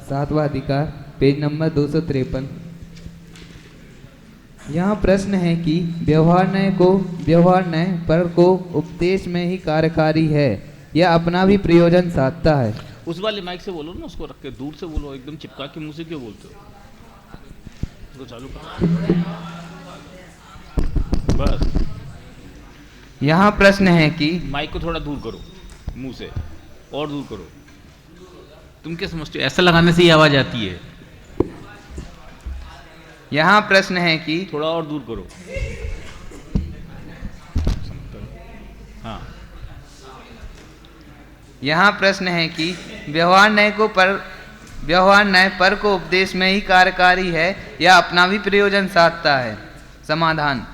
सातवां अधिकार, page number 253। यहाँ प्रश्न है कि व्यवहार न्याय पर को उपदेश में ही कार्यकारी है या अपना भी प्रयोजन साधता है। उस वाले माइक से बोलो ना, उसको रख के दूर से बोलो, एकदम चिपका के मुंह से क्यों बोलते हो? उसको चालू करो बस। यहाँ प्रश्न है कि माइक को थोड़ा दूर करो, मुंह से और दूर करो। तुम क्या समझते हो, ऐसा लगाने से ही आवाज आती है? यहाँ प्रश्न है कि थोड़ा और दूर करो। हाँ, यहाँ प्रश्न है कि व्यवहार न्याय पर को उपदेश में ही कार्यकारी है या अपना भी प्रयोजन साधता है। समाधान,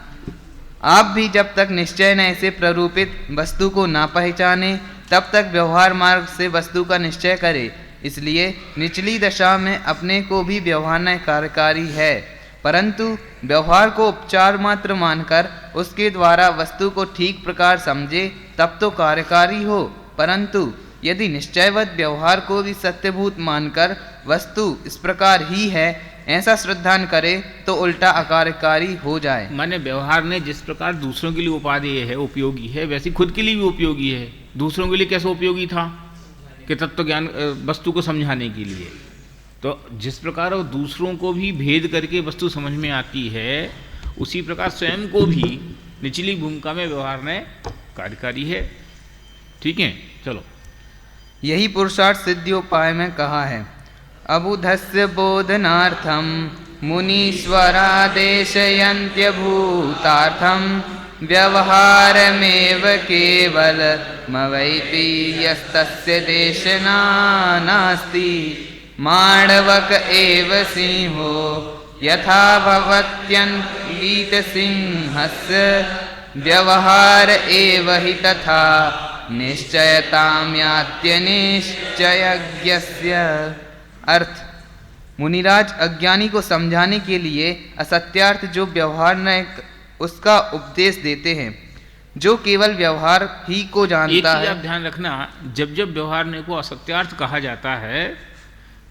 आप भी जब तक निश्चय न्याय से प्ररूपित वस्तु को ना पहचाने तब तक व्यवहार मार्ग से वस्तु का निश्चय करे। इसलिए निचली दशा में अपने को भी व्यवहार न्याय कार्यकारी है, परंतु व्यवहार को उपचार मात्र मानकर उसके द्वारा वस्तु को ठीक प्रकार समझे तब तो कार्यकारी हो। परंतु यदि निश्चयवत व्यवहार को भी सत्यभूत मानकर वस्तु इस प्रकार ही है ऐसा श्रद्धान करे तो उल्टा अकार्यकारी हो जाए। माने व्यवहार ने जिस प्रकार दूसरों के लिए उपादेय है, उपयोगी है, वैसे खुद के लिए भी उपयोगी है। दूसरों के लिए कैसे उपयोगी था कि तत्व ज्ञान वस्तु को समझाने के लिए, तो जिस प्रकार वो दूसरों को भी भेद करके वस्तु समझ में आती है, उसी प्रकार स्वयं को भी निचली भूमिका में व्यवहार ने कार्यकारी है। ठीक है, चलो। यही पुरुषार्थ सिद्धियोपाय में कहा है, अबुधस्य बोधनार्थम मुनीश्वरादेशयन्त्यभूतार्थम व्यवहारमेव केवल मवैति यस्तस्य देशना नास्ति माणवक एव सिंहो यथा भवत्यन्वीत सिंहस्य व्यवहार एव हि तथा निश्चयताम यात्यनिश्चयज्ञस्य। अर्थ, मुनिराज अज्ञानी को समझाने के लिए असत्यार्थ जो व्यवहार न्याय उसका उपदेश देते हैं, जो केवल व्यवहार ही को जानता है। आप ध्यान रखना, जब जब व्यवहार न्याय को असत्यार्थ कहा जाता है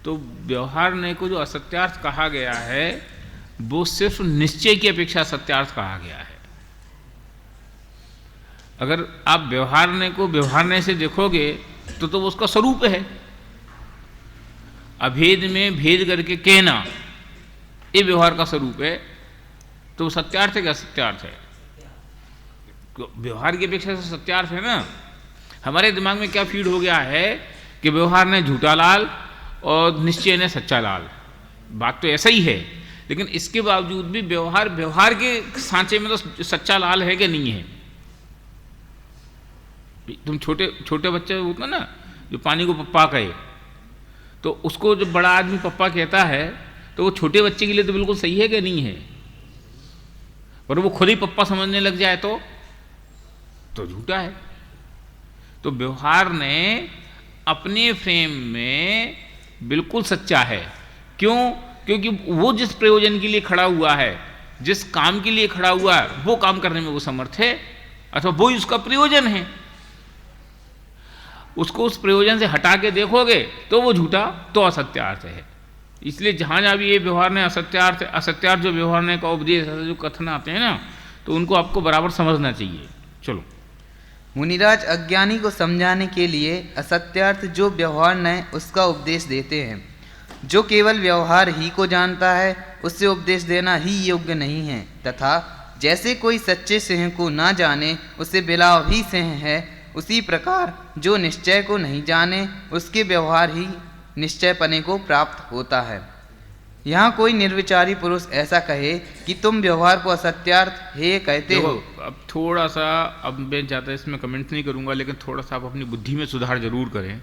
तो व्यवहार न्याय को जो असत्यार्थ कहा गया है वो सिर्फ निश्चय की अपेक्षा सत्यार्थ कहा गया है। अगर आप व्यवहार न्याय को व्यवहार न्याय से देखोगे तो वो उसका स्वरूप है। अभेद में भेद करके कहना ये व्यवहार का स्वरूप है, तो सत्यार्थ है क्या? सत्यार्थ है। व्यवहार की अपेक्षा से सत्यार्थ है ना। हमारे दिमाग में क्या फीड हो गया है कि व्यवहार ने झूठा लाल और निश्चय ने सच्चा लाल। बात तो ऐसा ही है, लेकिन इसके बावजूद भी व्यवहार के सांचे में तो सच्चा लाल है कि नहीं है। तुम छोटे बच्चे होता ना जो पानी को पप्पा कहे, तो उसको जब बड़ा आदमी पप्पा कहता है तो वो छोटे बच्चे के लिए तो बिल्कुल सही है कि नहीं है, पर वो खुद ही पप्पा समझने लग जाए तो झूठा है। तो व्यवहार ने अपने फ्रेम में बिल्कुल सच्चा है। क्यों? क्योंकि वो जिस प्रयोजन के लिए खड़ा हुआ है, जिस काम के लिए खड़ा हुआ है, वो काम करने में वो समर्थ है, अथवा वो ही उसका प्रयोजन है। उसको उस प्रयोजन से हटा के देखोगे तो वो झूठा, तो असत्यार्थ है। इसलिए जहाँ जहाँ भी ये व्यवहार ने असत्यार्थ जो व्यवहार ने का उपदेश जो कथन आते हैं ना, तो उनको आपको बराबर समझना चाहिए। चलो। मुनिराज अज्ञानी को समझाने के लिए असत्यार्थ जो व्यवहार न्याय उसका उपदेश देते हैं, जो केवल व्यवहार ही को जानता है उससे उपदेश देना ही योग्य नहीं है। तथा जैसे कोई सच्चे सिंह को ना जाने उससे बिलाव ही सिंह है, उसी प्रकार जो निश्चय को नहीं जाने उसके व्यवहार ही निश्चयपने को प्राप्त होता है। यहाँ कोई निर्विचारी पुरुष ऐसा कहे कि तुम व्यवहार को असत्यार्थ हे कहते हो। अब थोड़ा सा, अब मैं ज़्यादा इसमें कमेंट नहीं करूँगा, लेकिन थोड़ा सा आप अपनी बुद्धि में सुधार जरूर करें।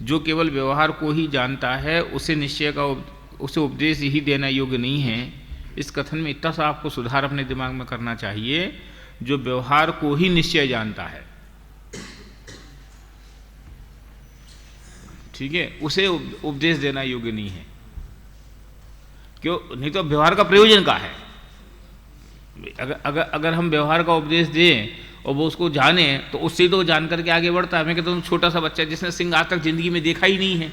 जो केवल व्यवहार को ही जानता है उसे निश्चय का उसे उपदेश ही देना योग्य नहीं है, इस कथन में इतना सा आपको सुधार अपने दिमाग में करना चाहिए, जो व्यवहार को ही निश्चय जानता है, ठीक है, उसे उपदेश देना योग्य नहीं है। क्यों? नहीं तो व्यवहार का प्रयोजन क्या है? अगर हम व्यवहार का उपदेश दें और वो उसको जाने, तो उससे तो जान करके आगे बढ़ता है। मैं कहता हूँ छोटा सा बच्चा जिसने सिंह आज तक जिंदगी में देखा ही नहीं है,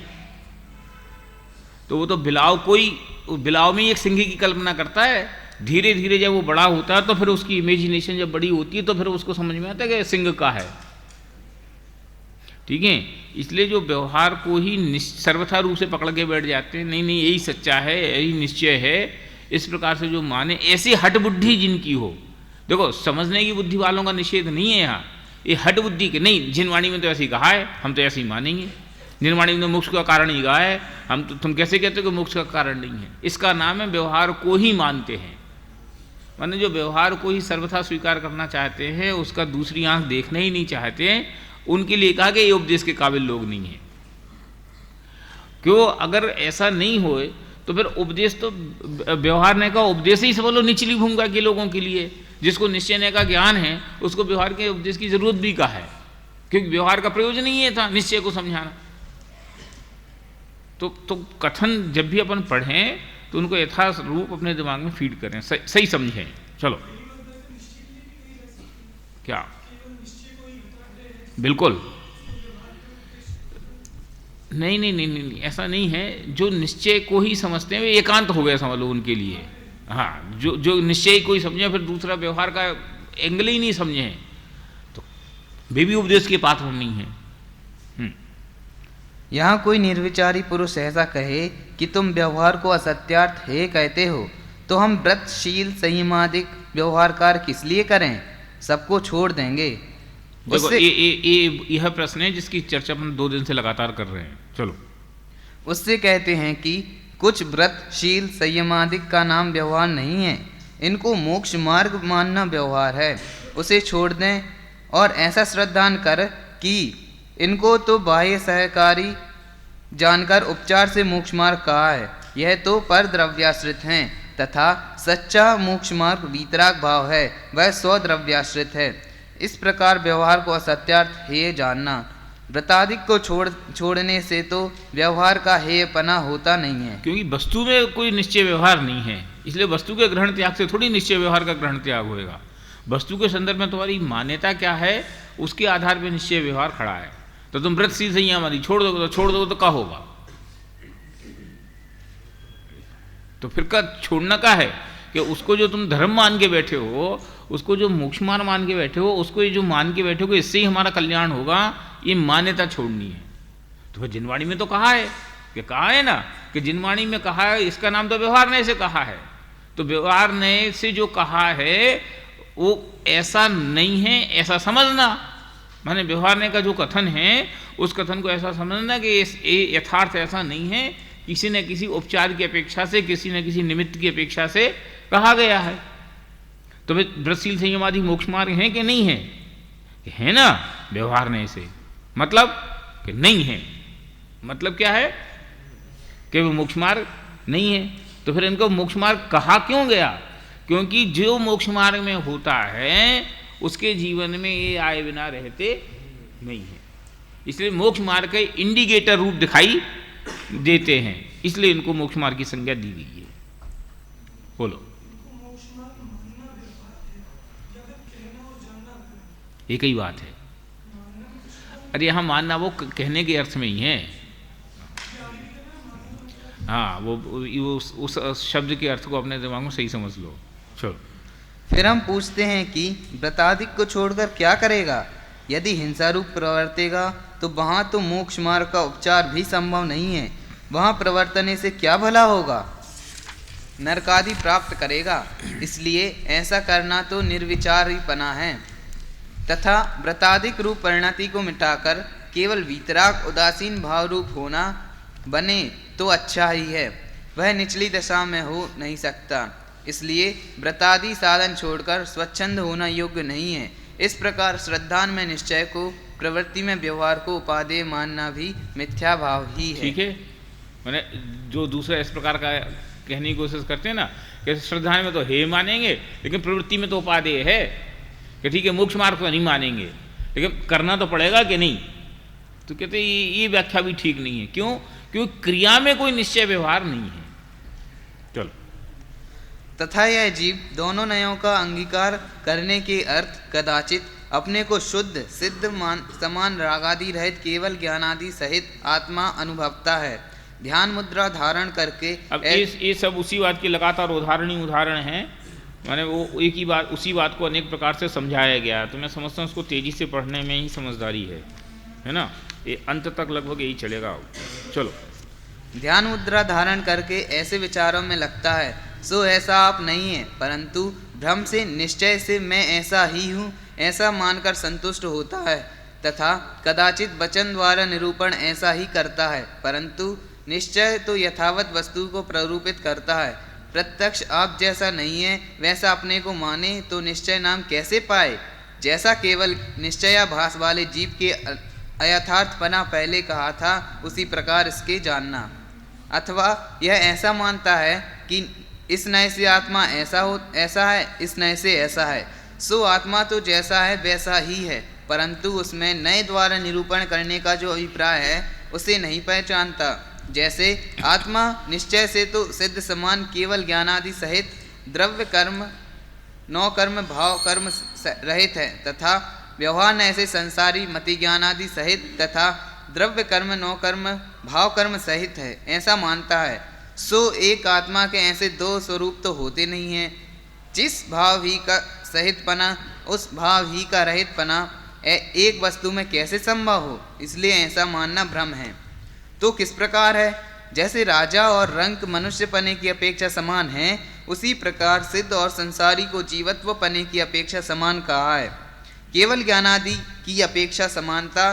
तो वो तो बिलाव में ही एक सिंह की कल्पना करता है। धीरे धीरे जब वो बड़ा होता है तो फिर उसकी इमेजिनेशन जब बड़ी होती है तो फिर उसको समझ में आता है कि सिंह का है, ठीक है। इसलिए जो व्यवहार को ही सर्वथा रूप से पकड़ के बैठ जाते हैं, नहीं नहीं यही सच्चा है, यही निश्चय है, इस प्रकार से जो माने, ऐसी हट बुद्धि जिनकी हो, देखो समझने की बुद्धि वालों का निषेध नहीं है यहाँ, ये हट बुद्धि के नहीं, जिनवाणी में तो ऐसे ही कहा है, हम तो ऐसे ही मानेंगे, जिनवाणी में तो मोक्ष का कारण ही कहा है, हम तो, तुम कैसे कहते हो कि मोक्ष का कारण नहीं है? इसका नाम है व्यवहार को ही मानते हैं। माने जो व्यवहार को ही सर्वथा स्वीकार करना चाहते हैं, उसका दूसरी आंख देखना ही नहीं चाहते, उनके लिए कहा कि ये उपदेश के काबिल लोग नहीं है। क्यों? अगर ऐसा नहीं होए तो फिर उपदेश तो व्यवहार ने का उपदेश ही समझ लो निचली भूमिका के लोगों के लिए। जिसको निश्चय ने का ज्ञान है उसको व्यवहार के उपदेश की जरूरत भी का है, क्योंकि व्यवहार का प्रयोजन ही ये था निश्चय को समझाना। तो कथन जब भी अपन पढ़ें तो उनको यथार्थ रूप अपने दिमाग में फीड करें, सही समझें। चलो क्या? बिल्कुल नहीं नहीं नहीं नहीं, ऐसा नहीं है। जो निश्चय को ही समझते हैं वे एकांत हो गया समझ लो उनके लिए। हाँ, जो निश्चय को ही समझे फिर दूसरा व्यवहार का एंगल ही नहीं समझे हैं, तो वे भी उपदेश के पात्र नहीं है। यहाँ कोई निर्विचारी पुरुष ऐसा कहे कि तुम व्यवहार को असत्यार्थ है कहते हो, तो हम व्रतशील संयमादिक व्यवहारकार किस लिए करें? सबको छोड़ देंगे। देखो यह प्रश्न है जिसकी चर्चा अपन 2 दिन से लगातार कर रहे हैं। चलो, उससे कहते हैं कि कुछ व्रतशील संयमादिक का नाम व्यवहार नहीं है, इनको मोक्ष मार्ग मानना व्यवहार है, उसे छोड़ दें और ऐसा श्रद्धान कर कि इनको तो बाह्य सहकारी जानकर उपचार से मोक्ष मार्ग कहा है, यह तो पर द्रव्याश्रित हैं, तथा सच्चा मोक्ष मार्ग वीतराग भाव है, वह स्वद्रव्याश्रित है। इस प्रकार व्यवहार को असत्यार्थ हेय जानना। व्रतादिक को छोड़ने से तो व्यवहार का हेयपना होता नहीं है, क्योंकि वस्तु में कोई निश्चय व्यवहार नहीं है, इसलिए वस्तु के ग्रहण त्याग से थोड़ी निश्चय व्यवहार का ग्रहण त्याग होएगा। वस्तु के संदर्भ में तुम्हारी मान्यता क्या है उसके आधार पर निश्चय व्यवहार खड़ा है। तो तुम व्रतशील संयम छोड़ दो तो क्या होगा? तो फिर का छोड़ना का है कि उसको जो तुम धर्म मान के बैठे हो, उसको जो मोक्ष मार्ग मान के बैठे हो, उसको ये जो मान के बैठे हो इससे ही हमारा कल्याण होगा, ये मान्यता छोड़नी है। तो फिर जिनवाणी में तो कहा है कि कहा है ना कि जिनवाणी में कहा है, इसका नाम तो व्यवहार ने से कहा है। तो व्यवहार ने से जो कहा है वो ऐसा नहीं है, ऐसा समझना। माने व्यवहार ने का जो कथन है उस कथन को ऐसा समझना कि ये यथार्थ ऐसा नहीं है, किसी न किसी उपचार की अपेक्षा से, किसी न किसी निमित्त की अपेक्षा से कहा गया है। तो वे व्रतशील संयमादि मोक्ष मार्ग हैं कि नहीं है? है ना। व्यवहार ने से मतलब कि नहीं है, मतलब क्या है कि वो मोक्ष मार्ग नहीं है। तो फिर इनको मोक्ष मार्ग कहा क्यों गया? क्योंकि जो मोक्ष मार्ग में होता है उसके जीवन में ये आए बिना रहते नहीं है, इसलिए मोक्ष मार्ग के इंडिकेटर रूप दिखाई देते हैं, इसलिए इनको मोक्ष मार्ग की संज्ञा दी गई है। बोलो, एक ही बात है। अरे यहाँ मानना वो कहने के अर्थ में ही है। हाँ, वो उस शब्द के अर्थ को अपने दिमाग में सही समझ लो। चलो, फिर हम पूछते हैं कि व्रतादिक को छोड़कर क्या करेगा? यदि हिंसा रूप प्रवर्तेगा तो वहाँ तो मोक्ष मार्ग का उपचार भी संभव नहीं है, वहाँ प्रवर्तने से क्या भला होगा? नरकादि प्राप्त करेगा। इसलिए ऐसा करना तो निर्विचारीपना है, तथा व्रतादिक रूप परिणति को मिटाकर केवल वीतराग उदासीन भाव रूप होना बने तो अच्छा ही है, वह निचली दशा में हो नहीं सकता। इसलिए व्रतादि साधन छोड़कर स्वच्छंद होना योग्य नहीं है। इस प्रकार श्रद्धान में निश्चय को, प्रवृत्ति में व्यवहार को उपादेय मानना भी मिथ्या भाव ही है। ठीक है, मैंने जो दूसरा इस प्रकार का कहने की कोशिश करते हैं ना कि श्रद्धा में तो हे मानेंगे, लेकिन प्रवृत्ति में तो उपादेय है कि ठीक है मोक्ष मार्ग तो नहीं मानेंगे, लेकिन करना तो पड़ेगा कि नहीं। तो कहते ये व्याख्या भी ठीक नहीं है। क्यों? क्योंकि क्रिया में कोई निश्चय व्यवहार नहीं है। चलो, तथा यह जीव दोनों नयों का अंगीकार करने के अर्थ कदाचित अपने को शुद्ध सिद्ध समान रागादि रहित केवल ज्ञानादि सहित आत्मा अनुभवता है। ध्यान मुद्रा धारण करके अब ये सब उसी बात की लगातार उदाहरण हैं। माने वो एक ही बात, उसी बात को अनेक प्रकार से समझाया गया। तो मैं समझता हूँ उसको तेजी से पढ़ने में ही समझदारी है ना। ये अंत तक लगभग यही चलेगा। चलो, ध्यान मुद्रा धारण करके ऐसे विचारों में लगता है सो ऐसा आप नहीं है, परंतु भ्रम से निश्चय से मैं ऐसा ही हूँ ऐसा मानकर संतुष्ट होता है। तथा कदाचित वचन द्वारा निरूपण ऐसा ही करता है, परंतु निश्चय तो यथावत वस्तु को प्ररूपित करता है। प्रत्यक्ष आप जैसा नहीं है वैसा अपने को माने तो निश्चय नाम कैसे पाए। जैसा केवल निश्चयाभास वाले जीव के अयथार्थपना पहले कहा था, उसी प्रकार इसके जानना। अथवा यह ऐसा मानता है कि इस नए से आत्मा ऐसा है, इस नए से ऐसा है, सो आत्मा तो जैसा है वैसा ही है, परंतु उसमें नए द्वारा निरूपण करने का जो अभिप्राय है उसे नहीं पहचानता। जैसे आत्मा निश्चय से तो सिद्ध समान केवल ज्ञानादि सहित द्रव्य कर्म नौ कर्म भाव कर्म रहित है, तथा व्यवहार ऐसे संसारी मति ज्ञानादि सहित तथा द्रव्य कर्म नौ कर्म भाव कर्म सहित है, ऐसा मानता है। सो एक आत्मा के ऐसे दो स्वरूप तो होते नहीं हैं। जिस भाव ही का सहितपना उस भाव ही का रहितपना एक वस्तु में कैसे संभव हो, इसलिए ऐसा मानना भ्रम है। तो किस प्रकार है? जैसे राजा और रंक मनुष्य पने की अपेक्षा समान है, उसी प्रकार सिद्ध और संसारी को जीवत्व पने की अपेक्षा समान कहा है। केवल ज्ञानादि की अपेक्षा समानता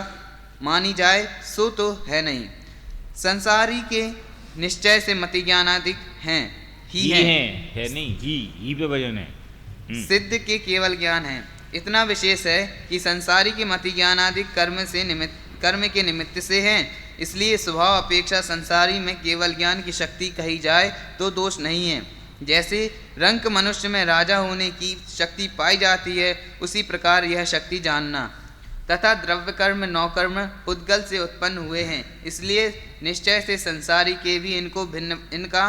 मानी जाए सो तो है नहीं। संसारी के निश्चय से मति ज्ञानादि हैं ही है नहीं, ही पे वजन है। सिद्ध के केवल ज्ञान है। इतना विशेष है कि संसारी के मति ज्ञानादि कर्म के निमित्त से हैं, इसलिए स्वभाव अपेक्षा संसारी में केवल ज्ञान की शक्ति कही जाए तो दोष नहीं है। जैसे रंक मनुष्य में राजा होने की शक्ति पाई जाती है, उसी प्रकार यह शक्ति जानना। तथा द्रव्य कर्म नौ कर्म उद्गल से उत्पन्न हुए हैं, इसलिए निश्चय से संसारी के भी इनका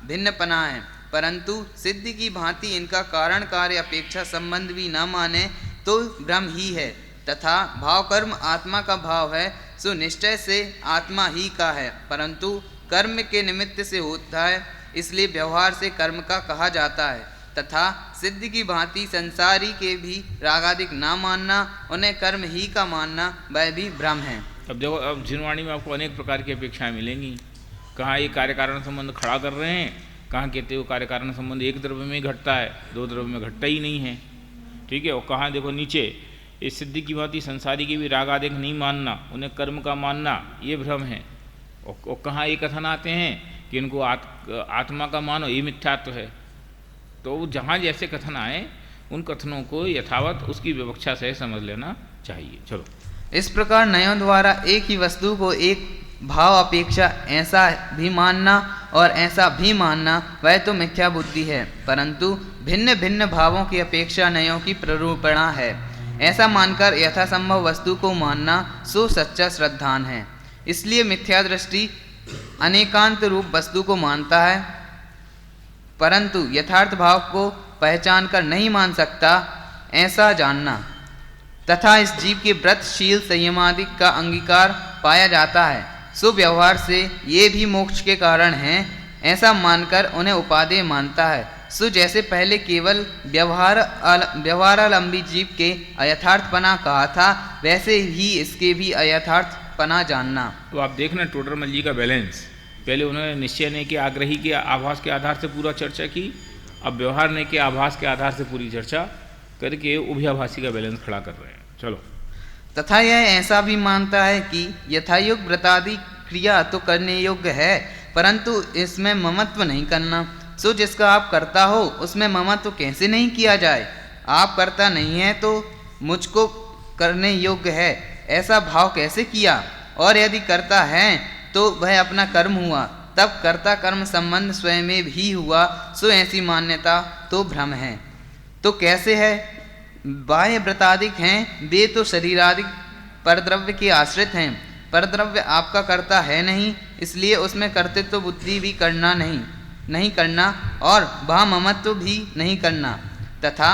भिन्नपना है, परंतु सिद्धि की भांति इनका कारण कार्य अपेक्षा संबंध भी न माने तो भ्रम ही है। तथा भाव कर्म आत्मा का भाव है, सो निश्चय से आत्मा ही का है, परंतु कर्म के निमित्त से होता है, इसलिए व्यवहार से कर्म का कहा जाता है। तथा सिद्धि की भांति संसारी के भी रागादिक ना मानना, उन्हें कर्म ही का मानना, वह भी भ्रम है। अब देखो, अब जिनवाणी में आपको अनेक प्रकार की अपेक्षाएं मिलेंगी। कहाँ ये कार्य कारण संबंध खड़ा कर रहे हैं, कहाँ कहते हो कार्य कारण संबंध एक द्रव्य में घटता है, दो द्रव्य में घटता ही नहीं है। ठीक है। और कहाँ देखो नीचे, इस सिद्धि की भांति संसारी की भी रागादिक नहीं मानना, उन्हें कर्म का मानना, ये भ्रम है। और कहाँ ये कथन आते हैं कि इनको आत्मा का मानो, ये मिथ्यात्व है। तो जहाँ जैसे कथन आए उन कथनों को यथावत उसकी विवक्षा से समझ लेना चाहिए। चलो, इस प्रकार नयों द्वारा एक ही वस्तु को एक भाव अपेक्षा ऐसा भी मानना और ऐसा भी मानना, वह तो मिथ्या बुद्धि है, परंतु भिन्न भिन्न भावों की अपेक्षा नयों की प्ररूपणा है। ऐसा मानकर यथासंभव वस्तु को मानना सो सच्चा श्रद्धान है। इसलिए मिथ्या दृष्टि अनेकांत रूप वस्तु को मानता है, परंतु यथार्थ भाव को पहचान कर नहीं मान सकता, ऐसा जानना। तथा इस जीव के व्रत शील संयमादि का अंगीकार पाया जाता है, सो व्यवहार से ये भी मोक्ष के कारण हैं, ऐसा मानकर उन्हें उपादेय मानता है। सो जैसे पहले केवल व्यवहारालंबी जीव के अयथार्थपना कहा था, वैसे ही इसके भी अयथार्थपना जानना। तो आप देखना टोडरमल जी का बैलेंस, पहले उन्होंने निश्चय ने के आग्रही के आभास के आधार से पूरा चर्चा की, अब व्यवहार ने के आभास के आधार से पूरी चर्चा करके उभयाभासी का बैलेंस खड़ा कर रहे हैं। चलो, तथा यह ऐसा भी मानता है कि यथायोग व्रतादि क्रिया तो करने योग्य है, परंतु इसमें ममत्व नहीं करना। सो जिसका आप करता हो उसमें ममत्व कैसे नहीं किया जाए। आप करता नहीं है तो मुझको करने योग्य है, ऐसा भाव कैसे किया। और यदि करता है तो वह अपना कर्म हुआ, तब कर्ता कर्म संबंध स्वयं में भी हुआ, सो ऐसी मान्यता तो भ्रम है। तो कैसे है? बाह्य व्रतादिक हैं, वे तो शरीरादिक परद्रव्य के आश्रित हैं। परद्रव्य आपका कर्ता है नहीं, इसलिए उसमें कर्तृत्व बुद्धि भी करना नहीं करना और भाममत्व भी नहीं करना, तथा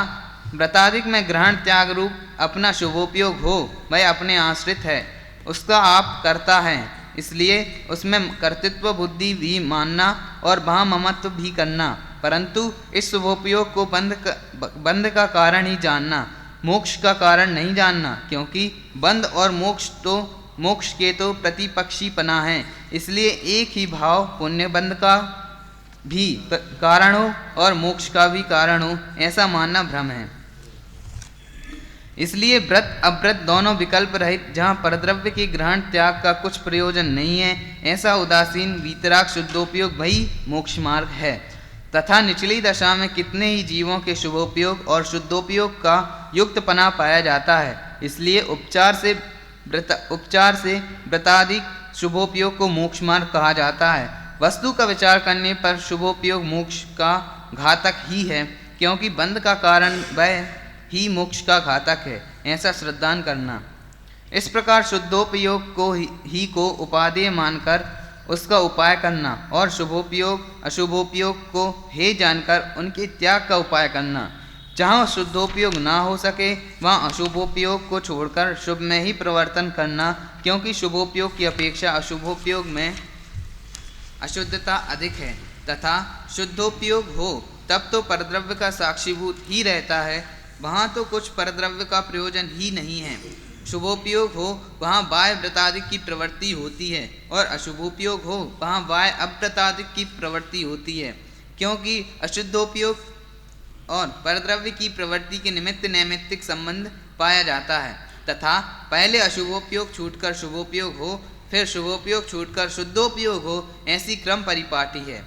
व्रतादिक में ग्रहण त्याग रूप अपना शुभोपयोग हो, वह अपने आश्रित है, उसका आप करता है, इसलिए उसमें कर्तृत्व बुद्धि भी मानना और भाममत्व भी करना, परंतु इस शुभोपयोग को बंध का कारण ही जानना, मोक्ष का कारण नहीं जानना, क्योंकि बंध और मोक्ष के तो प्रतिपक्षी पना है। इसलिए एक ही भाव पुण्य बंध का भी कारण हो और मोक्ष का भी कारण हो, ऐसा मानना भ्रम है। इसलिए व्रत अव्रत दोनों विकल्प रहित, जहाँ परद्रव्य के ग्रहण त्याग का कुछ प्रयोजन नहीं है, ऐसा उदासीन वीतराग शुद्धोपयोग वही मोक्ष मार्ग है। तथा निचली दशा में कितने ही जीवों के शुभोपयोग और शुद्धोपयोग का युक्त पना पाया जाता है, इसलिए उपचार से व्रतादि शुभोपयोग को मोक्ष मार्ग कहा जाता है। वस्तु का विचार करने पर शुभोपयोग मोक्ष का घातक ही है, क्योंकि बंध का कारण वह ही मोक्ष का घातक है, ऐसा श्रद्धान करना। इस प्रकार शुद्धोपयोग को उपादेय मानकर उसका उपाय करना और शुभोपयोग अशुभोपयोग को हे जानकर उनके त्याग का उपाय करना। जहाँ शुद्धोपयोग ना हो सके वहाँ अशुभोपयोग को छोड़कर शुभ में ही प्रवर्तन करना, क्योंकि शुभोपयोग की अपेक्षा अशुभोपयोग में अशुद्धता अधिक है, तथा शुद्धोपयोग हो तब तो परद्रव्य का साक्षीभूत ही रहता है, वहाँ तो कुछ परद्रव्य का प्रयोजन ही नहीं है। शुभोपयोग हो वहाँ बाह्य व्रतादिक की प्रवृत्ति होती है और अशुभोपयोग हो वहाँ बाह्य अव्रतादिक की प्रवृत्ति होती है, क्योंकि अशुद्धोपयोग और परद्रव्य की प्रवृत्ति के निमित्त नैमित्तिक संबंध पाया जाता है, तथा पहले अशुभोपयोग छूटकर शुभोपयोग हो, फिर शुभोपयोग छूटकर शुद्धोपयोग हो, ऐसी क्रम परिपाटी है।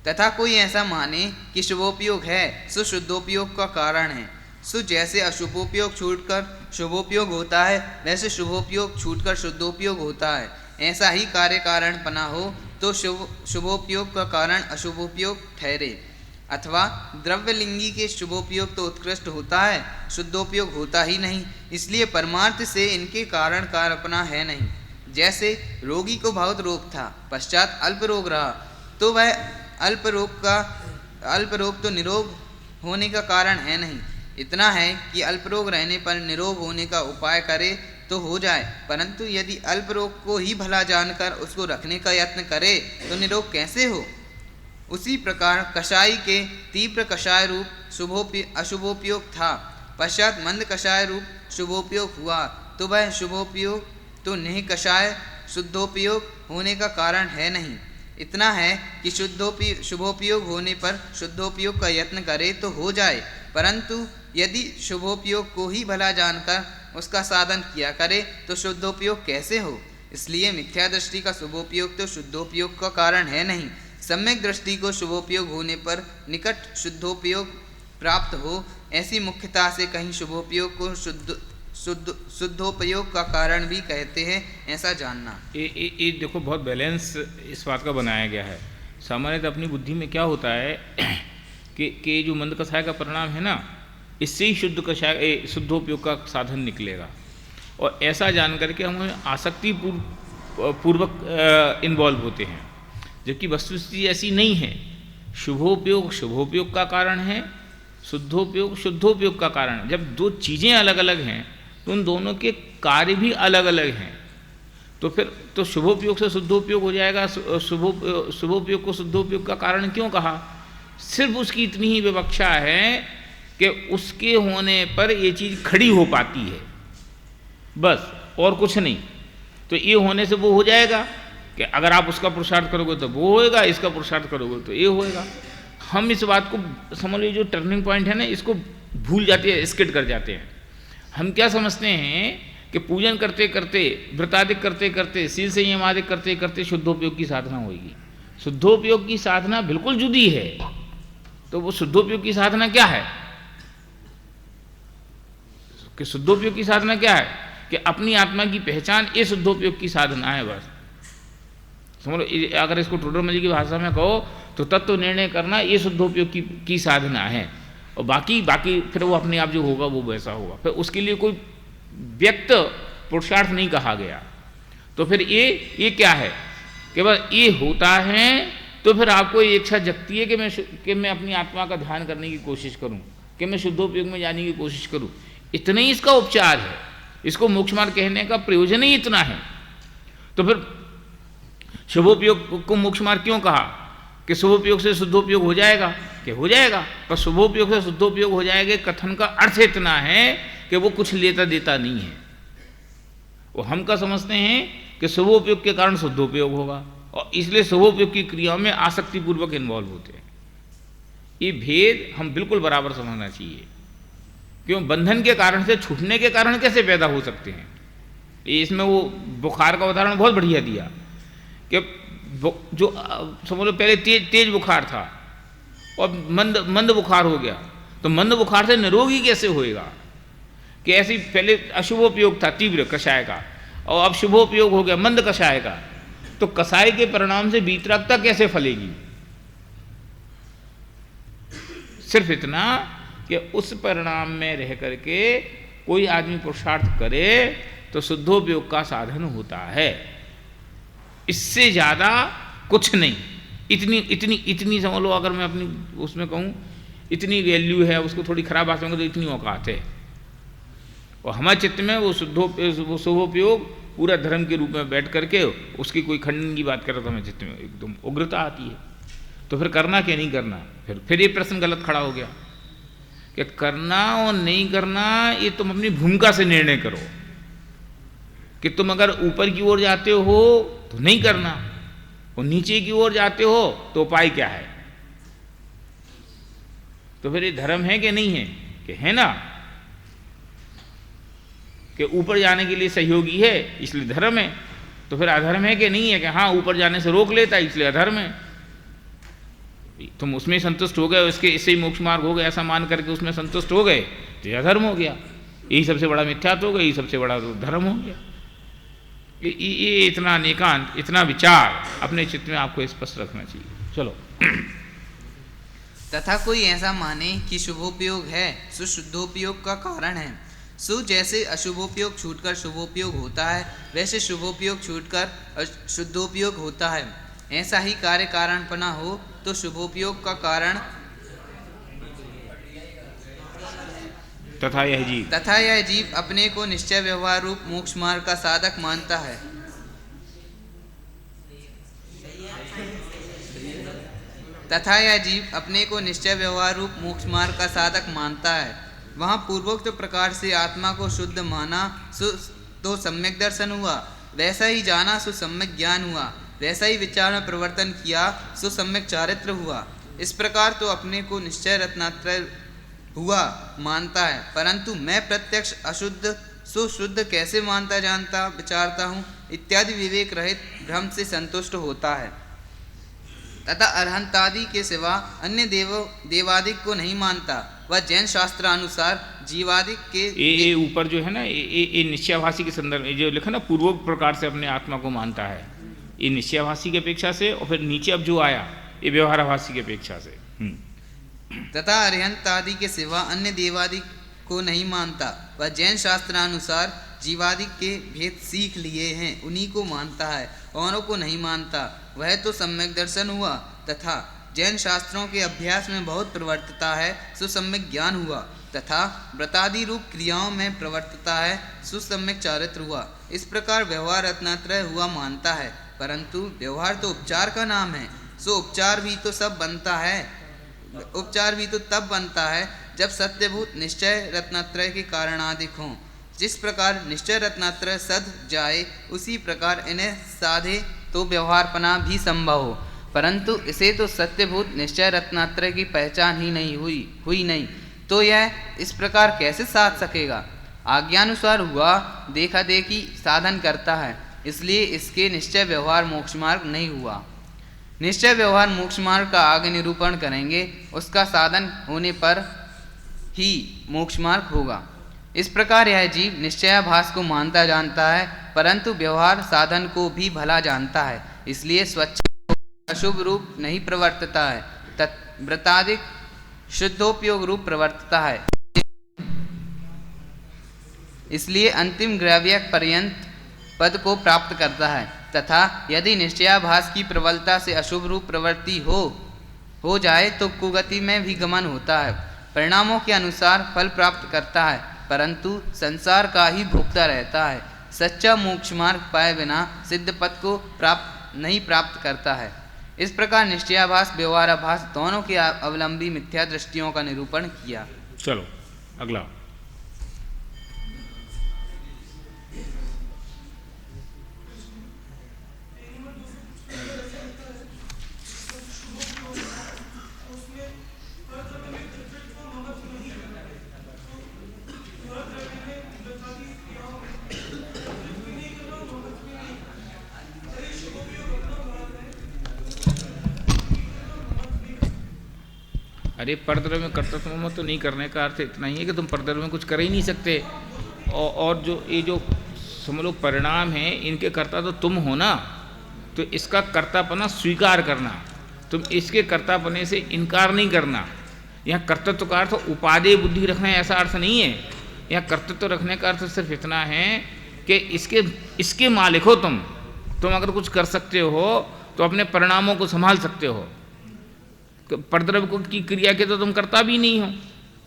तथा कोई ऐसा माने कि शुभोपयोग है सो शुद्धोपयोग का कारण है, सो जैसे अशुभोपयोग छूटकर शुभोपयोग होता है, वैसे शुभोपयोग छूटकर शुद्धोपयोग होता है। ऐसा ही कार्य कारण पना हो तो शुभोपयोग का कारण अशुभोपयोग ठहरे, अथवा द्रव्यलिंगी के शुभोपयोग तो उत्कृष्ट होता है, शुद्धोपयोग होता ही नहीं, इसलिए परमार्थ से इनके कारण कारपना है नहीं। जैसे रोगी को बहुत रोग था, पश्चात अल्प रोग रहा, तो वह अल्प रोग तो निरोग होने का कारण है नहीं। इतना है कि अल्प रोग रहने पर निरोग होने का उपाय करे तो हो जाए, परंतु यदि अल्प रोग को ही भला जानकर उसको रखने का यत्न करे तो निरोग कैसे हो। उसी प्रकार कषाय के तीव्र कषाय रूप अशुभोपयोग था, पश्चात मंद कषाय रूप शुभोपयोग हुआ, तो वह शुभोपयोग तो नहीं कषाय शुद्धोपयोग होने का कारण है नहीं। इतना है कि शुभोपयोग होने पर शुद्धोपयोग का यत्न करे तो हो जाए, परंतु यदि शुभोपयोग को ही भला जानकर उसका साधन किया करे तो शुद्धोपयोग कैसे हो। इसलिए मिथ्या दृष्टि का शुभोपयोग तो शुद्धोपयोग का कारण है नहीं। सम्यक दृष्टि को शुभोपयोग होने पर निकट शुद्धोपयोग प्राप्त हो, ऐसी मुख्यता से कहीं शुभोपयोग को शुद्धोपयोग का कारण भी कहते हैं, ऐसा जानना। ये देखो बहुत बैलेंस इस बात का बनाया गया है। सामान्यतः अपनी बुद्धि में क्या होता है कि जो मंद कषाय का परिणाम है ना, इससे ही शुद्धोपयोग का साधन निकलेगा, और ऐसा जान करके हम आसक्ति पूर्वक इन्वॉल्व होते हैं, जबकि वस्तुस्थिति ऐसी नहीं है। शुभोपयोग शुभोपयोग का कारण है, शुद्धोपयोग शुद्धोपयोग का कारण है। जब दो चीज़ें अलग अलग हैं तो उन दोनों के कार्य भी अलग अलग हैं, तो फिर तो शुभोपयोग से शुद्धोपयोग हो जाएगा। शुभोपयोग को शुद्धोपयोग का कारण क्यों कहा? सिर्फ उसकी इतनी ही विवक्षा है कि उसके होने पर ये चीज़ खड़ी हो पाती है, बस, और कुछ नहीं। तो ये होने से वो हो जाएगा कि अगर आप उसका पुरुषार्थ करोगे तो वो होएगा, इसका पुरुषार्थ करोगे तो ये होएगा। हम इस बात को समझ लीजिए, जो टर्निंग पॉइंट है ना, इसको भूल जाते हैं, स्किप कर जाते हैं। हम क्या समझते हैं कि पूजन करते करते, व्रतादिक करते करते, शील संयम आदि करते करते शुद्धोपयोग की साधना होगी। शुद्धोपयोग की साधना बिल्कुल जुदी है। तो वो शुद्धोपयोग की साधना क्या है? कि शुद्धोपयोग की साधना क्या है? कि अपनी आत्मा की पहचान ये शुद्धोपयोग की साधना है, बस। समझ लो, अगर इसको टोडरमल की भाषा में कहो तो तत्व निर्णय करना ये शुद्धोपयोग की साधना है, और बाकी फिर वो अपने आप जो होगा वो वैसा होगा। फिर उसके लिए कोई व्यक्त पुरुषार्थ नहीं कहा गया। तो फिर ये क्या है कि बस ये होता है तो फिर आपको ये इच्छा जगती है कि मैं अपनी आत्मा का ध्यान करने की कोशिश करूं, कि मैं शुद्धोपयोग में जाने की कोशिश करूं। इतना ही इसका उपचार है, इसको मोक्ष मार्ग कहने का प्रयोजन ही इतना है। तो फिर शुभोपयोग को मोक्ष मार्ग क्यों कहा कि शुभोपयोग से शुद्धोपयोग हो जाएगा? कि हो जाएगा, पर शुभोपयोग से शुद्धोपयोग हो जाएगा कथन का अर्थ इतना है कि वो कुछ लेता देता नहीं है। वो हम का समझते हैं कि शुभोपयोग के कारण शुद्धोपयोग होगा, और इसलिए शुभोपयोग की क्रियाओं में आसक्तिपूर्वक इन्वॉल्व होते हैं। ये भेद हम बिल्कुल बराबर समझना चाहिए। क्यों? बंधन के कारण से छूटने के कारण कैसे पैदा हो सकते हैं। इसमें वो बुखार का उदाहरण बहुत बढ़िया दिया कि जो समझ लो पहले तेज बुखार था और मंद बुखार हो गया, तो मंद बुखार से निरोगी कैसे होएगा? कि ऐसी पहले अशुभोपयोग था तीव्र कषाय का, और अब शुभोपयोग हो गया मंद कषाय का, तो कषाय के परिणाम से वीतरागता कैसे फलेगी? सिर्फ इतना कि उस परिणाम में रह करके कोई आदमी पुरुषार्थ करे तो शुद्धोपयोग का साधन होता है, इससे ज्यादा कुछ नहीं। इतनी समझ लो, अगर मैं अपनी उसमें कहूँ इतनी वैल्यू है, उसको थोड़ी खराब भाषा में तो इतनी औकात है। और हमारे चित्त में वो शुभोपयोग पूरा धर्म के रूप में बैठ करके उसकी कोई खंडन की बात करे तो हमें चित्त में एकदम उग्रता आती है। तो फिर करना क्या नहीं करना? फिर ये प्रश्न गलत खड़ा हो गया कि करना और नहीं करना ये तुम अपनी भूमिका से निर्णय करो, कि तुम अगर ऊपर की ओर जाते हो तो नहीं करना, और नीचे की ओर जाते हो तो उपाय क्या है? तो फिर ये धर्म है कि नहीं है? कि है ना, कि ऊपर जाने के लिए सहयोगी है इसलिए धर्म है। तो फिर अधर्म है कि नहीं है? कि हाँ ऊपर जाने से रोक लेता है इसलिए अधर्म है। तुम उसमें संतुष्ट हो गए, इसके इससे ही मोक्ष मार्ग हो गया ऐसा मान करके उसमें संतुष्ट हो गए तो यह अधर्म हो गया। यही सबसे बड़ा मिथ्यात्व हो गया, यही सबसे बड़ा तो धर्म हो गया। ये इतना अनेकांत, इतना विचार अपने चित्त में आपको स्पष्ट रखना चाहिए। चलो। तथा कोई ऐसा माने कि शुभोपयोग है सो शुद्धोपयोग का कारण है, सो जैसे अशुभोपयोग छूटकर शुभोपयोग होता है वैसे शुभोपयोग छूटकर शुद्धोपयोग होता है। ऐसा ही कार्य कारणपना हो तो शुभोपयोग का कारण तथा यह जीव अपने को निश्चय व्यवहार रूप मोक्ष मार्ग का साधक मानता है। तथा यह जीव अपने को निश्चय व्यवहार रूप मोक्ष मार्ग का साधक मानता है। वहाँ पूर्वोक्त प्रकार से आत्मा को शुद्ध माना तो सम्यक दर्शन हुआ, वैसा ही जाना सो सम्यक ज्ञान हुआ, वैसा ही विचार में परिवर्तन किया सो सम्यक चारित्र हुआ। इस प्रकार तो अपने को निश्चय रत्नात्रय हुआ मानता है, परंतु मैं प्रत्यक्ष अशुद्ध सो शुद्ध कैसे मानता जानता विचारता हूँ इत्यादि विवेक रहित भ्रम से संतुष्ट होता है। तथा अरहंतादि के सिवा अन्य देवादिक को नहीं मानता। वह जैन शास्त्रानुसार जीवादिक के ये ऊपर जो है ना ये निश्चयाभासी के संदर्भ में जो लिखा ना पूर्वोक्त प्रकार से अपने आत्मा को मानता है, ये निश्चयाभासी की अपेक्षा से, और फिर नीचे अब जो आया ये व्यवहाराभासी की अपेक्षा से। तथा अरिहंत आदि के सिवा अन्य देवादि को नहीं मानता। वह जैन शास्त्रानुसार जीवादि के भेद सीख लिए हैं उन्हीं को मानता है, औरों को नहीं मानता। वह तो सम्यक दर्शन हुआ तथा जैन शास्त्रों के अभ्यास में बहुत प्रवर्तता है सो सम्यक ज्ञान हुआ, तथा व्रतादि रूप क्रियाओं में प्रवर्तता है सो सम्यक चारित्र हुआ। इस प्रकार व्यवहार रत्नात्रय हुआ मानता है, परंतु व्यवहार तो उपचार का नाम है, सो उपचार भी तो तब बनता है जब सत्यभूत निश्चय रत्नात्रय के कारणादिक हों। जिस प्रकार निश्चय रत्नात्रय सद जाए उसी प्रकार इन्हें साधे तो व्यवहारपना भी संभव हो, परंतु इसे तो सत्यभूत निश्चय रत्नात्रय की पहचान ही नहीं हुई नहीं, तो यह इस प्रकार कैसे साध सकेगा? आज्ञानुसार हुआ देखा देखी साधन करता है, इसलिए इसके निश्चय व्यवहार मोक्ष मार्ग नहीं हुआ। निश्चय व्यवहार मोक्ष मार्ग का आगे निरूपण करेंगे, उसका साधन होने पर ही मोक्ष मार्ग होगा। इस प्रकार यह जीव निश्चयाभास को मानता जानता है, परंतु व्यवहार साधन को भी भला जानता है। इसलिए स्वच्छ अशुभ रूप नहीं प्रवर्तता है, व्रताधिक शुद्धोपयोग रूप प्रवर्तता है। इसलिए अंतिम ग्राव्य पर्यंत पद को प्राप्त करता है। तथा यदि निश्चयाभास की प्रबलता से अशुभ रूप प्रवृत्ति हो जाए तो कुगति में भी गमन होता है, परिणामों के अनुसार फल प्राप्त करता है, परंतु संसार का ही भोगता रहता है। सच्चा मोक्ष मार्ग पाए बिना सिद्ध पद को नहीं प्राप्त करता है। इस प्रकार निश्चयाभास व्यवहाराभास दोनों के अवलंबी मिथ्या दृष्टियों का निरूपण किया। चलो अगला। अरे परद्रव्य में कर्तव्य में तो नहीं करने का अर्थ इतना ही है कि तुम परद्रव्य में कुछ कर ही नहीं सकते, और जो ये जो समझ लो परिणाम है इनके कर्ता तो तुम हो ना, तो इसका कर्तापना स्वीकार करना, तुम इसके कर्तापने से इनकार नहीं करना। यहाँ कर्तृत्व का अर्थ उपादेय बुद्धि रखना है ऐसा अर्थ नहीं है। यहाँ कर्तृत्व रखने का अर्थ सिर्फ इतना है कि इसके मालिक हो तुम अगर कुछ कर सकते हो तो अपने परिणामों को संभाल सकते हो। परद्रव्य की क्रिया के तो तुम करता भी नहीं हो,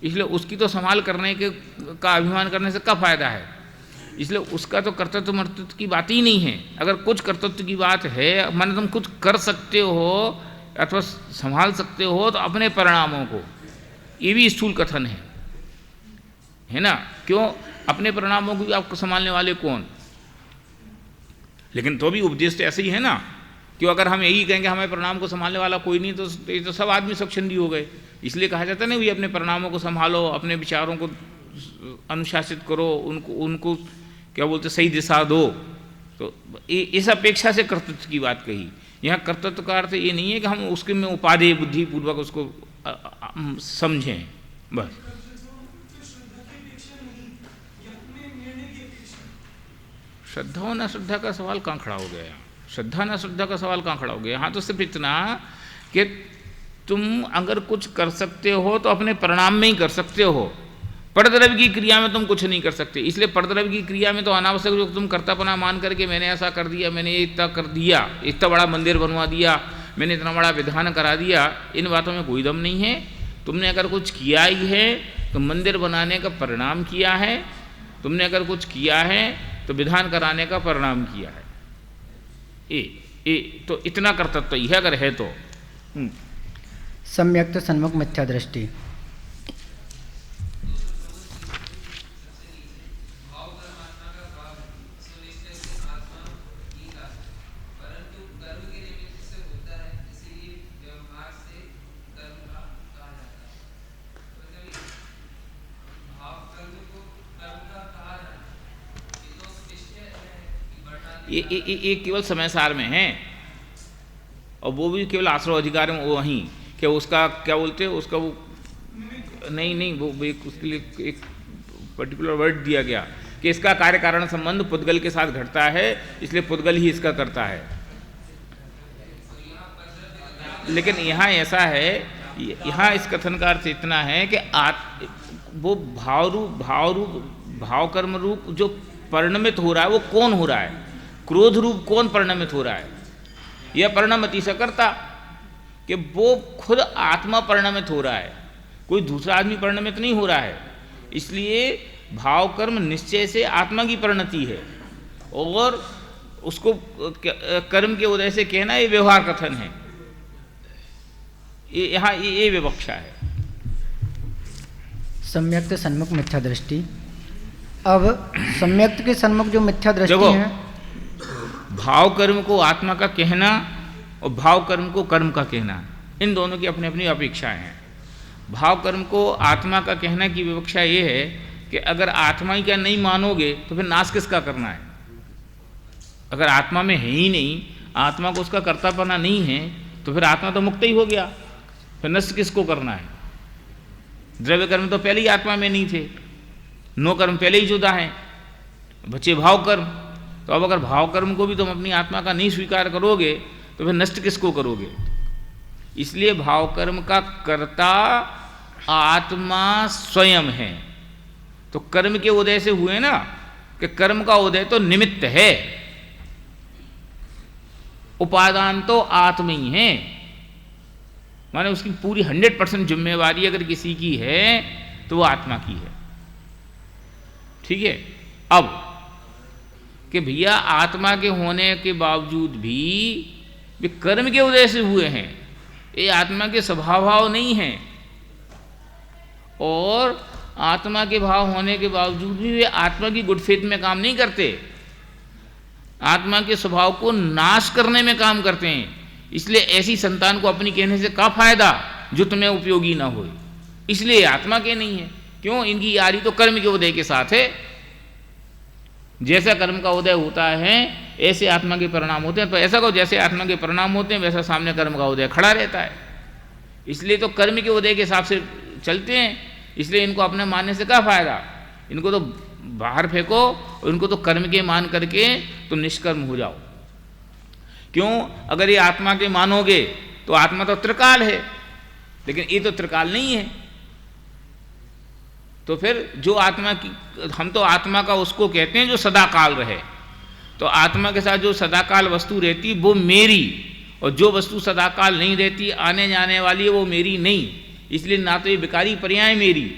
इसलिए उसकी तो संभाल करने का अभिमान करने से क्या फायदा है। इसलिए उसका तो कर्तृत्व मर्तृत्व की बात ही नहीं है। अगर कुछ कर्तृत्व की बात है, माने तुम कुछ कर सकते हो अथवा संभाल सकते हो तो अपने परिणामों को, ये भी स्थूल कथन है ना। क्यों? अपने परिणामों को भी आपको संभालने वाले कौन? लेकिन तो भी उपदेश तो ऐसे ही है ना, क्यों? अगर हम यही कहेंगे हमें परिणाम को संभालने वाला कोई नहीं, तो ये तो सब आदमी स्वच्छंदी हो गए। इसलिए कहा जाता है ना, भी अपने परिणामों को संभालो, अपने विचारों को अनुशासित करो, उनको क्या बोलते सही दिशा दो। तो इस अपेक्षा से कर्तृत्व की बात कही। यहाँ कर्तृत्व का अर्थ ये नहीं है कि हम उसके में उपादेय बुद्धि पूर्वक उसको समझें बस। श्रद्धा और न श्रद्धा का सवाल कहाँ खड़ा हो गया? श्रद्धा न श्रद्धा का सवाल कहाँ खड़ा हो गया? यहाँ तो सिर्फ इतना कि तुम अगर कुछ कर सकते हो तो अपने परिणाम में ही कर सकते हो, परद्रव्य की क्रिया में तुम कुछ नहीं कर सकते। इसलिए परद्रव्य की क्रिया में तो अनावश्यक जो तुम कर्तापना मान करके मैंने ऐसा कर दिया, मैंने इतना कर दिया, इतना बड़ा मंदिर बनवा दिया, मैंने इतना बड़ा विधान करा दिया, इन बातों में कोई दम नहीं है। तुमने अगर कुछ किया ही है तो मंदिर बनाने का परिणाम किया है, तुमने अगर कुछ किया है तो विधान कराने का परिणाम किया है। तो इतना कर्तव्य ही है अगर है तो। सम्यक्त सन्मुख मिथ्या दृष्टि। ये केवल समय सार में है, और वो भी केवल आश्रय अधिकार में वहीं कि उसका क्या बोलते हैं, उसका वो नहीं वो उसके लिए एक पर्टिकुलर वर्ड दिया गया कि इसका कार्य कारण संबंध पुद्गल के साथ घटता है, इसलिए पुद्गल ही इसका करता है। लेकिन यहाँ ऐसा है, यहाँ इस कथन का अर्थ इतना है कि वो भाव कर्म रूप जो परिणमित हो रहा है वो कौन हो रहा है? क्रोध रूप कौन परिणमित हो रहा है? यह परिणमति से करता कि वो खुद आत्मा परिणमित हो रहा है, कोई दूसरा आदमी परिणमित नहीं हो रहा है। इसलिए भाव कर्म निश्चय से आत्मा की परिणति है, और उसको कर्म के उदय से कहना ये व्यवहार कथन है। यहाँ ये विवक्षा है। सम्यक्त सन्मुख मिथ्या दृष्टि। अब सम्यक्त के सन्मुख जो मिथ्या दृष्टि है, भाव कर्म को आत्मा का कहना और भाव कर्म को कर्म का कहना, इन दोनों की अपनी अपनी अपेक्षाएं हैं। भाव कर्म को आत्मा का कहना की विवक्षा ये है कि अगर आत्मा ही क्या नहीं मानोगे तो फिर नाश किसका करना है? अगर आत्मा में है ही नहीं, आत्मा को उसका कर्तापना नहीं है, तो फिर आत्मा तो मुक्त ही हो गया, फिर नष्ट किसको करना है? द्रव्य कर्म तो पहले ही आत्मा में नहीं थे, नो कर्म पहले ही जुदा हैं, बचे भाव कर्म। तो अब अगर भाव कर्म को भी तुम अपनी आत्मा का नहीं स्वीकार करोगे तो फिर नष्ट किसको करोगे? इसलिए भाव कर्म का कर्ता आत्मा स्वयं है। तो कर्म के उदय से हुए ना कि कर्म का उदय तो निमित्त है, उपादान तो आत्मा ही है। माने उसकी पूरी 100% जिम्मेवारी अगर किसी की है तो वो आत्मा की है। ठीक है। अब कि भैया आत्मा के होने के बावजूद भी वे कर्म के उदय से हुए हैं, ये आत्मा के स्वभाव नहीं हैं, और आत्मा के भाव होने के बावजूद भी वे आत्मा की गुड फेथ में काम नहीं करते, आत्मा के स्वभाव को नाश करने में काम करते हैं। इसलिए ऐसी संतान को अपनी कहने से क्या फायदा जो तुम्हें उपयोगी ना हो, इसलिए आत्मा के नहीं है। क्यों? इनकी यारी तो कर्म के उदय के साथ है। जैसा कर्म का उदय होता है ऐसे आत्मा के परिणाम होते हैं। तो ऐसा कहो जैसे आत्मा के परिणाम होते हैं वैसा सामने कर्म का उदय खड़ा रहता है। इसलिए तो कर्म के उदय के हिसाब से चलते हैं। इसलिए इनको अपने मानने से क्या फायदा, इनको तो बाहर फेंको, इनको तो कर्म के मान करके तुम निष्कर्म हो जाओ। क्यों? अगर ये आत्मा के मानोगे तो आत्मा तो त्रिकाल है, लेकिन ये तो त्रिकाल नहीं है। तो फिर जो आत्मा की, हम तो आत्मा का उसको कहते हैं जो सदाकाल रहे। तो आत्मा के साथ जो सदाकाल वस्तु रहती वो मेरी, और जो वस्तु सदाकाल नहीं रहती आने जाने वाली है वो मेरी नहीं। इसलिए ना तो ये विकारी पर्याय मेरी,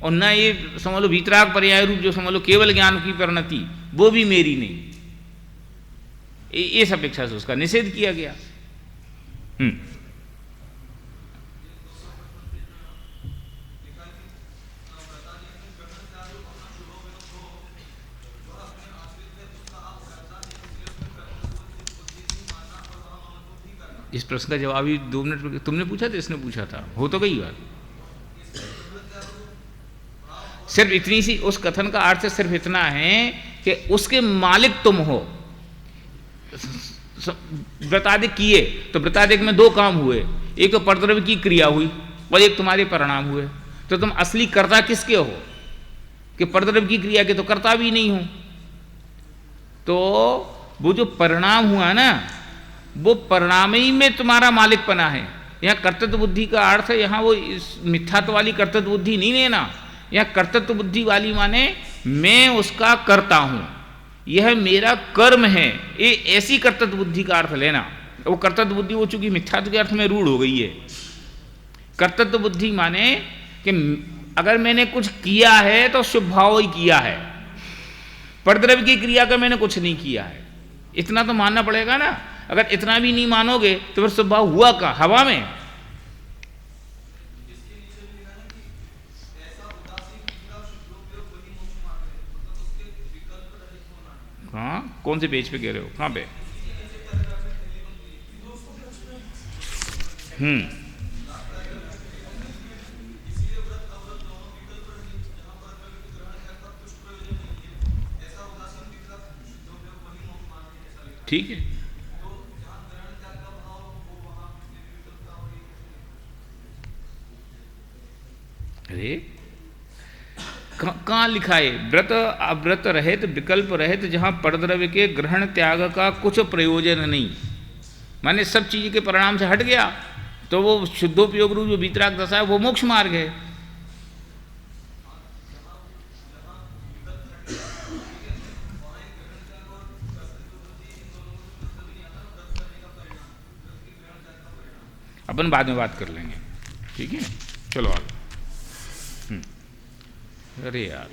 और ना ये समझ लो वीतराग पर्याय रूप जो समझ लो केवल ज्ञान की परिणति वो भी मेरी नहीं। इस अपेक्षा से उसका निषेध किया गया। इस प्रश्न का जवाब ही 2 मिनट तुमने पूछा था, इसने पूछा था, हो तो गई बात। सिर्फ इतनी सी उस कथन का अर्थ सिर्फ इतना है कि उसके मालिक तुम हो। व्रतादिक किए तो व्रतादिक में 2 काम हुए, एक तो परद्रव्य की क्रिया हुई और एक तुम्हारे परिणाम हुए। तो तुम असली कर्ता किसके हो? कि परद्रव्य की क्रिया के तो कर्ता भी नहीं हो। तो वो जो परिणाम हुआ ना, वो परिणाम ही में तुम्हारा मालिकपना है। यहाँ कर्तृत्व बुद्धि का अर्थ है, यहाँ वो मिथ्यात्व वाली कर्तृत्व बुद्धि नहीं लेना। यहाँ कर्तृत्व बुद्धि वाली माने मैं उसका करता हूं, यह मेरा कर्म है, ये ऐसी कर्तृत्व बुद्धि का अर्थ लेना। वो कर्तृत्व बुद्धि वो चूंकि मिथ्यात्व के अर्थ में रूढ़ हो गई है। कर्तृत्व बुद्धि माने कि अगर मैंने कुछ किया है तो शुभ भाव ही किया है, परद्रव्य की क्रिया का मैंने कुछ नहीं किया है। इतना तो मानना पड़ेगा ना। अगर इतना भी नहीं मानोगे तो फिर शुभ भाव हुआ का हवा में। हाँ, कौन से पेज पे कह रहे हो, कहाँ पे? ठीक है। अरे कहाँ लिखा है? व्रत अव्रत रहित विकल्प रहित जहाँ परद्रव्य के ग्रहण त्याग का कुछ प्रयोजन नहीं, माने सब चीज़ के परिणाम से हट गया तो वो शुद्धोपयोग रूप जो वीतराग दशा है वो मोक्ष मार्ग है। अपन बाद में बात कर लेंगे, ठीक है? चलो आगे। अरे यार